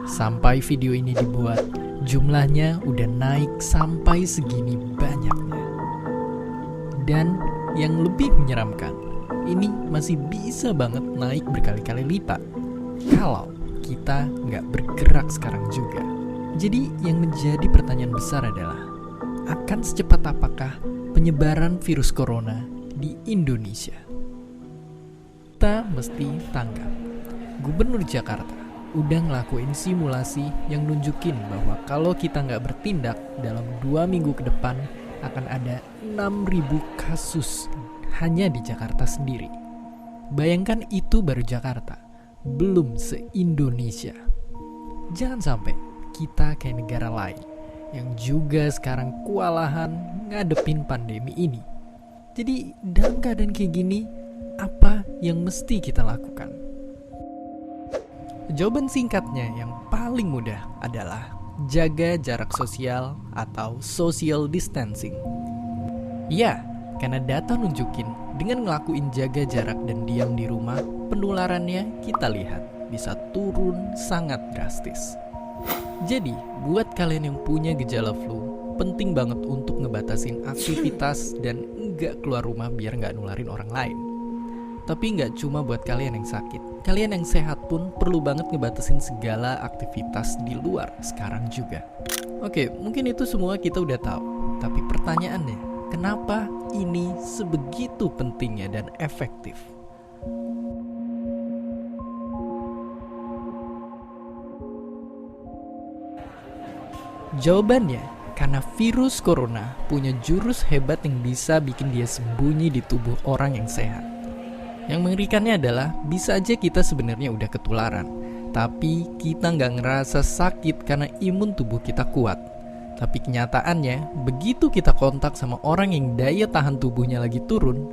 Sampai video ini dibuat, jumlahnya udah naik sampai segini banyaknya. Dan yang lebih menyeramkan, ini masih bisa banget naik berkali-kali lipat kalau kita nggak bergerak sekarang juga. Jadi yang menjadi pertanyaan besar adalah, akan secepat apakah penyebaran virus corona di Indonesia? Kita mesti tanggap, Gubernur Jakarta udah ngelakuin simulasi yang nunjukin bahwa kalau kita nggak bertindak dalam 2 minggu ke depan akan ada 6.000 kasus hanya di Jakarta sendiri. Bayangkan itu baru Jakarta, belum se-Indonesia. Jangan sampai kita kayak negara lain yang juga sekarang kewalahan ngadepin pandemi ini. Jadi dalam keadaan kayak gini, apa yang mesti kita lakukan? Jawaban singkatnya yang paling mudah adalah jaga jarak sosial atau social distancing. Ya, karena data nunjukin dengan ngelakuin jaga jarak dan diam di rumah, penularannya kita lihat bisa turun sangat drastis. Jadi, buat kalian yang punya gejala flu, penting banget untuk ngebatasin aktivitas dan nggak keluar rumah biar nggak nularin orang lain. Tapi nggak cuma buat kalian yang sakit, kalian yang sehat pun perlu banget ngebatasin segala aktivitas di luar sekarang juga. Oke, mungkin itu semua kita udah tahu, tapi pertanyaannya, kenapa ini sebegitu pentingnya dan efektif? Jawabannya, karena virus corona punya jurus hebat yang bisa bikin dia sembunyi di tubuh orang yang sehat. Yang mengerikannya adalah, bisa aja kita sebenarnya udah ketularan, tapi kita nggak ngerasa sakit karena imun tubuh kita kuat. Tapi kenyataannya, begitu kita kontak sama orang yang daya tahan tubuhnya lagi turun,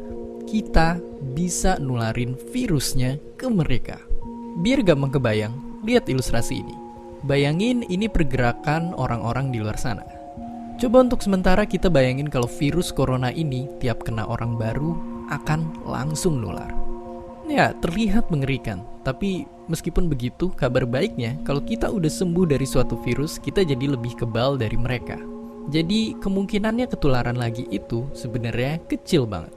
kita bisa nularin virusnya ke mereka. Biar gampang kebayang, lihat ilustrasi ini. Bayangin ini pergerakan orang-orang di luar sana. Coba untuk sementara kita bayangin kalau virus corona ini tiap kena orang baru akan langsung nular. Ya, terlihat mengerikan. Tapi meskipun begitu, kabar baiknya kalau kita udah sembuh dari suatu virus, kita jadi lebih kebal dari mereka. Jadi kemungkinannya ketularan lagi itu sebenarnya kecil banget.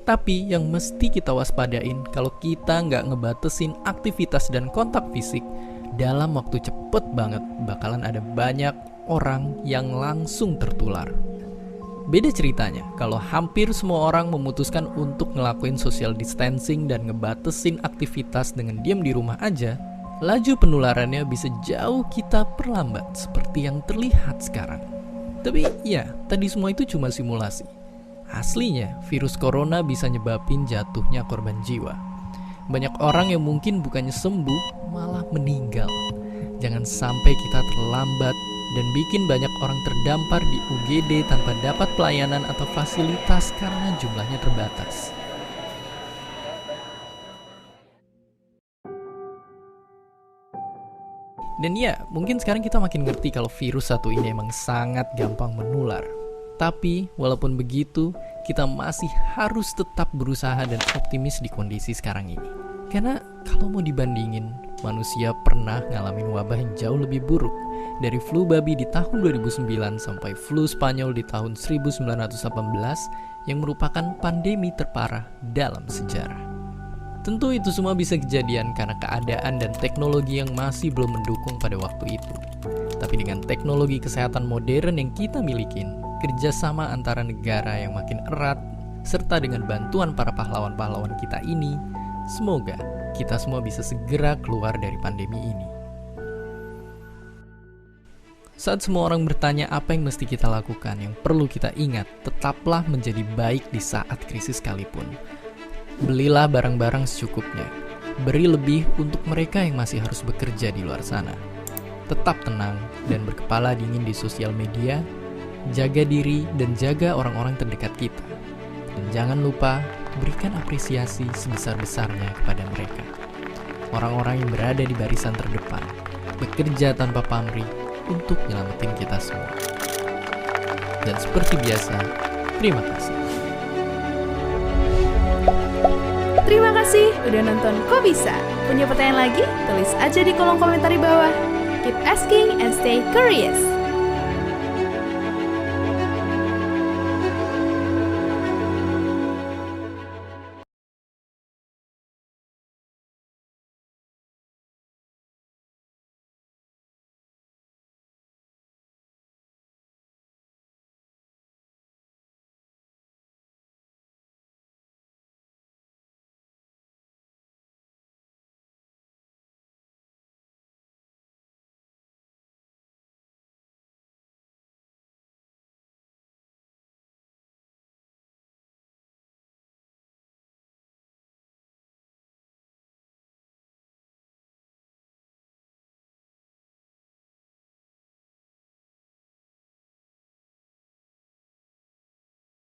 Tapi yang mesti kita waspadain kalau kita nggak ngebatasin aktivitas dan kontak fisik, dalam waktu cepet banget bakalan ada banyak orang yang langsung tertular. Beda ceritanya kalau hampir semua orang memutuskan untuk ngelakuin social distancing dan ngebatasin aktivitas dengan diam di rumah aja, laju penularannya bisa jauh kita perlambat seperti yang terlihat sekarang. Tapi ya, tadi semua itu cuma simulasi. Aslinya, virus corona bisa nyebabin jatuhnya korban jiwa. Banyak orang yang mungkin bukannya sembuh, malah meninggal. Jangan sampai kita terlambat dan bikin banyak orang terdampar di UGD tanpa dapat pelayanan atau fasilitas karena jumlahnya terbatas. Dan ya, mungkin sekarang kita makin ngerti kalau virus satu ini emang sangat gampang menular. Tapi, walaupun begitu, kita masih harus tetap berusaha dan optimis di kondisi sekarang ini. Karena kalau mau dibandingin, manusia pernah ngalamin wabah yang jauh lebih buruk. Dari flu babi di tahun 2009 sampai flu Spanyol di tahun 1918 yang merupakan pandemi terparah dalam sejarah. Tentu itu semua bisa kejadian karena keadaan dan teknologi yang masih belum mendukung pada waktu itu. Tapi dengan teknologi kesehatan modern yang kita milikin, kerjasama antara negara yang makin erat, serta dengan bantuan para pahlawan-pahlawan kita ini, semoga kita semua bisa segera keluar dari pandemi ini. Saat semua orang bertanya apa yang mesti kita lakukan, yang perlu kita ingat, tetaplah menjadi baik di saat krisis sekalipun. Belilah barang-barang secukupnya. Beri lebih untuk mereka yang masih harus bekerja di luar sana. Tetap tenang dan berkepala dingin di sosial media. Jaga diri dan jaga orang-orang terdekat kita. Dan jangan lupa berikan apresiasi sebesar-besarnya kepada mereka. Orang-orang yang berada di barisan terdepan, bekerja tanpa pamrih untuk nyelamatin kita semua. Dan seperti biasa, terima kasih. Terima kasih kasih udah nonton Kok Bisa. Punya pertanyaan lagi? Tulis aja di kolom komentar di bawah. Keep asking and stay curious.